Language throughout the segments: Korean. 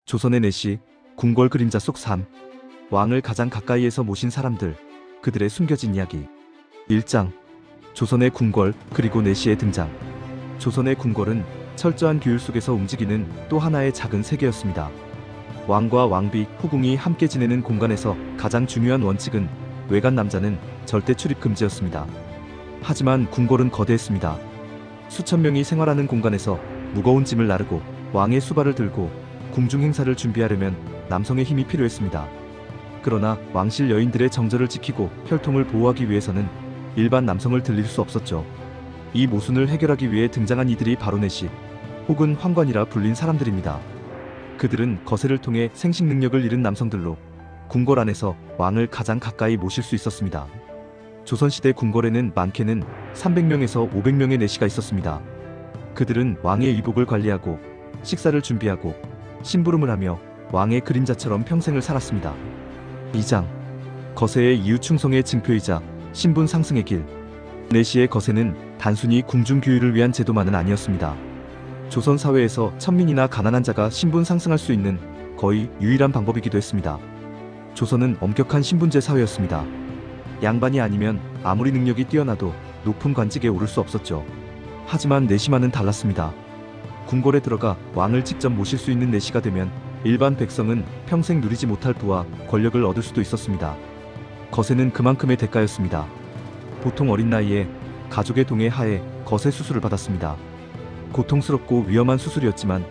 조선의 내시, 궁궐 그림자 속 삶. 왕을 가장 가까이에서 모신 사람들, 그들의 숨겨진 이야기. 1장. 조선의 궁궐 그리고 내시의 등장. 조선의 궁궐은 철저한 규율 속에서 움직이는 또 하나의 작은 세계였습니다. 왕과 왕비, 후궁이 함께 지내는 공간에서 가장 중요한 원칙은 외간 남자는 절대 출입 금지였습니다. 하지만 궁궐은 거대했습니다. 수천 명이 생활하는 공간에서 무거운 짐을 나르고 왕의 수발을 들고 궁중 행사를 준비하려면 남성의 힘이 필요했습니다. 그러나 왕실 여인들의 정절을 지키고 혈통을 보호하기 위해서는 일반 남성을 들릴 수 없었죠. 이 모순을 해결하기 위해 등장한 이들이 바로 내시, 혹은 황관이라 불린 사람들입니다. 그들은 거세를 통해 생식 능력을 잃은 남성들로 궁궐 안에서 왕을 가장 가까이 모실 수 있었습니다. 조선시대 궁궐에는 많게는 300명에서 500명의 내시가 있었습니다. 그들은 왕의 의복을 관리하고 식사를 준비하고 심부름을 하며 왕의 그림자처럼 평생을 살았습니다. 2장. 거세의 이웃충성의 증표이자 신분 상승의 길. 내시의 거세는 단순히 궁중 규율을 위한 제도만은 아니었습니다. 조선 사회에서 천민이나 가난한 자가 신분 상승할 수 있는 거의 유일한 방법이기도 했습니다. 조선은 엄격한 신분제 사회였습니다. 양반이 아니면 아무리 능력이 뛰어나도 높은 관직에 오를 수 없었죠. 하지만 내시만은 달랐습니다. 궁궐에 들어가 왕을 직접 모실 수 있는 내시가 되면 일반 백성은 평생 누리지 못할 부와 권력을 얻을 수도 있었습니다. 거세는 그만큼의 대가였습니다. 보통 어린 나이에 가족의 동의 하에 거세 수술을 받았습니다. 고통스럽고 위험한 수술이었지만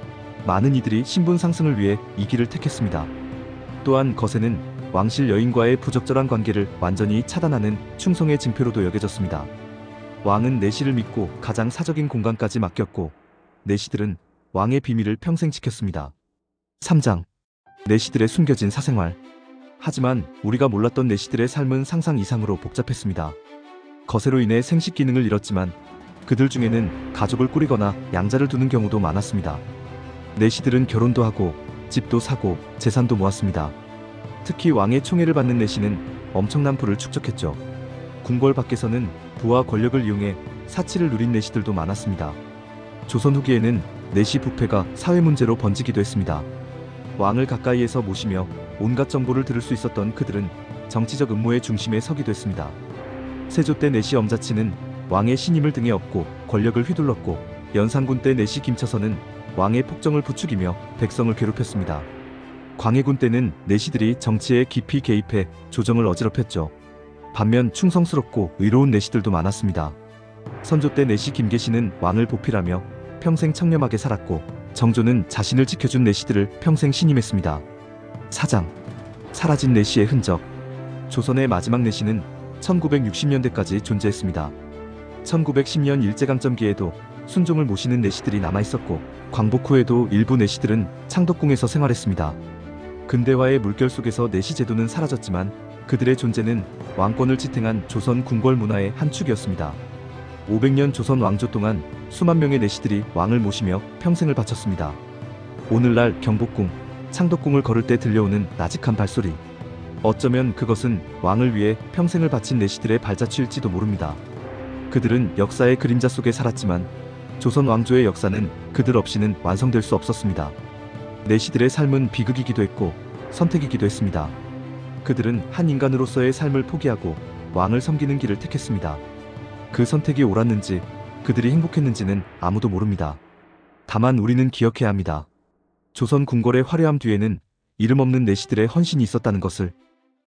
많은 이들이 신분 상승을 위해 이 길을 택했습니다. 또한 거세는 왕실 여인과의 부적절한 관계를 완전히 차단하는 충성의 징표로도 여겨졌습니다. 왕은 내시를 믿고 가장 사적인 공간까지 맡겼고 내시들은 왕의 비밀을 평생 지켰습니다. 3장. 내시들의 숨겨진 사생활. 하지만 우리가 몰랐던 내시들의 삶은 상상 이상으로 복잡했습니다. 거세로 인해 생식 기능을 잃었지만 그들 중에는 가족을 꾸리거나 양자를 두는 경우도 많았습니다. 내시들은 결혼도 하고 집도 사고 재산도 모았습니다. 특히 왕의 총애를 받는 내시는 엄청난 부를 축적했죠. 궁궐 밖에서는 부와 권력을 이용해 사치를 누린 내시들도 많았습니다. 조선 후기에는 내시 부패가 사회 문제로 번지기도 했습니다. 왕을 가까이에서 모시며 온갖 정보를 들을 수 있었던 그들은 정치적 음모의 중심에 서기도 했습니다. 세조 때 내시 엄자치는 왕의 신임을 등에 업고 권력을 휘둘렀고 연산군 때 내시 김처선은 왕의 폭정을 부추기며 백성을 괴롭혔습니다. 광해군 때는 내시들이 정치에 깊이 개입해 조정을 어지럽혔죠. 반면 충성스럽고 의로운 내시들도 많았습니다. 선조 때 내시 김계시는 왕을 보필하며 평생 청렴하게 살았고 정조는 자신을 지켜준 내시들을 평생 신임했습니다. 4장. 사라진 내시의 흔적. 조선의 마지막 내시는 1960년대까지 존재했습니다. 1910년 일제강점기에도 순종을 모시는 내시들이 남아있었고 광복 후에도 일부 내시들은 창덕궁에서 생활했습니다. 근대화의 물결 속에서 내시 제도는 사라졌지만 그들의 존재는 왕권을 지탱한 조선 궁궐 문화의 한 축이었습니다. 500년 조선 왕조 동안 수만 명의 내시들이 왕을 모시며 평생을 바쳤습니다. 오늘날 경복궁, 창덕궁을 걸을 때 들려오는 나직한 발소리. 어쩌면 그것은 왕을 위해 평생을 바친 내시들의 발자취일지도 모릅니다. 그들은 역사의 그림자 속에 살았지만 조선 왕조의 역사는 그들 없이는 완성될 수 없었습니다. 내시들의 삶은 비극이기도 했고 선택이기도 했습니다. 그들은 한 인간으로서의 삶을 포기하고 왕을 섬기는 길을 택했습니다. 그 선택이 옳았는지 그들이 행복했는지는 아무도 모릅니다. 다만 우리는 기억해야 합니다. 조선 궁궐의 화려함 뒤에는 이름 없는 내시들의 헌신이 있었다는 것을.